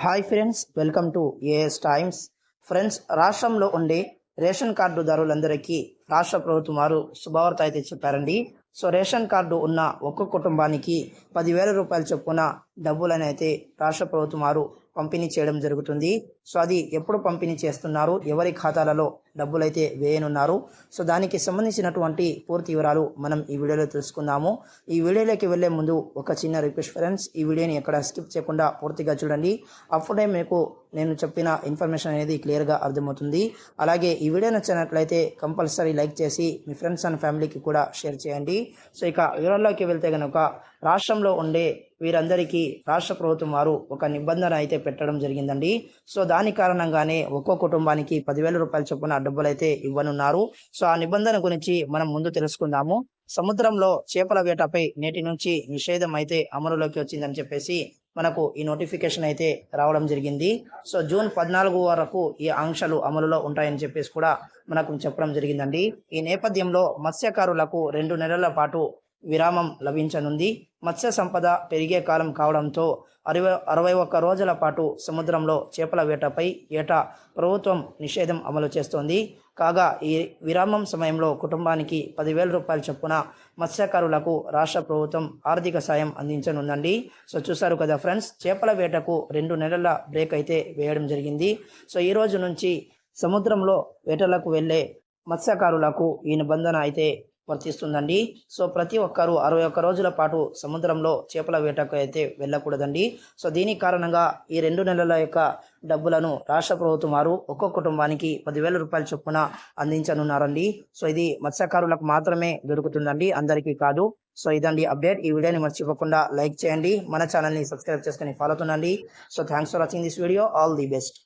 Hi friends, welcome to AS times. Friends, రాష్ట్రంలో ఉండే ration కార్డుదారులందరికీ రాష్ట్ర ప్రభుత్వం వారు శుభవార్త అయితే చెప్పారండి. సో రేషన్ కార్డు ఉన్న ఒక్క కుటుంబానికి 10,000 రూపాయల చొప్పున డబ్బులని అయితే రాష్ట్ర ప్రభుత్వం వారు పంపిణీ చేయడం జరుగుతుంది. సో అది ఎప్పుడు పంపిణీ చేస్తున్నారు, ఎవరి ఖాతాలలో డబ్బులైతే వేయనున్నారు, సో దానికి సంబంధించినటువంటి పూర్తి వివరాలు మనం ఈ వీడియోలో తెలుసుకుందాము. ఈ వీడియోలోకి వెళ్లే ముందు ఒక చిన్న రిక్వెస్ట్ ఫ్రెండ్స్, ఈ వీడియోని ఎక్కడ స్కిప్ చేయకుండా పూర్తిగా చూడండి. అప్పుడే మీకు నేను చెప్పిన ఇన్ఫర్మేషన్ అనేది క్లియర్గా అర్థమవుతుంది. అలాగే ఈ వీడియో నచ్చినట్లయితే కంపల్సరీ లైక్ చేసి మీ ఫ్రెండ్స్ అండ్ ఫ్యామిలీకి కూడా షేర్ చేయండి. సో ఇక వివరాల్లోకి వెళ్తే కనుక, రాష్ట్రంలో ఉండే వీరందరికీ రాష్ట్ర ప్రభుత్వం వారు ఒక నిబంధన అయితే పెట్టడం జరిగిందండి. సో దాని కారణంగానే ఒక్కో కుటుంబానికి 10,000 రూపాయల చొప్పున డబ్బులైతే ఇవ్వనున్నారు. సో ఆ నిబంధన గురించి మనం ముందు తెలుసుకుందాము. సముద్రంలో చేపల వేటపై నేటి నుంచి నిషేధం అయితే అమలులోకి వచ్చిందని చెప్పేసి మనకు ఈ నోటిఫికేషన్ అయితే రావడం జరిగింది. సో జూన్ 14 వరకు ఈ ఆంక్షలు అమలులో ఉంటాయని చెప్పేసి కూడా మనకు చెప్పడం జరిగిందండి. ఈ నేపథ్యంలో మత్స్యకారులకు 2 నెలల పాటు విరామం లభించనుంది. మత్స్య సంపద పెరిగే కాలం కావడంతో 61 రోజుల పాటు సముద్రంలో చేపల వేటపై ఏటా ప్రభుత్వం నిషేధం అమలు చేస్తోంది. కాగా ఈ విరామం సమయంలో కుటుంబానికి 10,000 రూపాయల చొప్పున మత్స్యకారులకు రాష్ట్ర ప్రభుత్వం ఆర్థిక సాయం అందించనుందండి. సో చూసారు కదా ఫ్రెండ్స్, చేపల వేటకు 2 నెలల బ్రేక్ అయితే వేయడం జరిగింది. సో ఈ రోజు నుంచి సముద్రంలో వేటలకు వెళ్ళే మత్స్యకారులకు ఈ నిబంధన అయితే వర్తిస్తుందండి. సో ప్రతి ఒక్కరూ 61 రోజుల పాటు సముద్రంలో చేపల వేటకు అయితే వెళ్ళకూడదండి. సో దీని కారణంగా ఈ 2 నెలల యొక్క డబ్బులను రాష్ట్ర ప్రభుత్వం వారు ఒక్కొక్క కుటుంబానికి 10,000 రూపాయల చొప్పున అందించనున్నారండి. సో ఇది మత్స్యకారులకు మాత్రమే దొరుకుతుందండి, అందరికీ కాదు. సో ఇదండి అప్డేట్. ఈ వీడియోని మర్చిపోకుండా లైక్ చేయండి, మన ఛానల్ని సబ్స్క్రైబ్ చేసుకొని ఫాలో అవుతుండండి. So thanks for watching this video. All the best.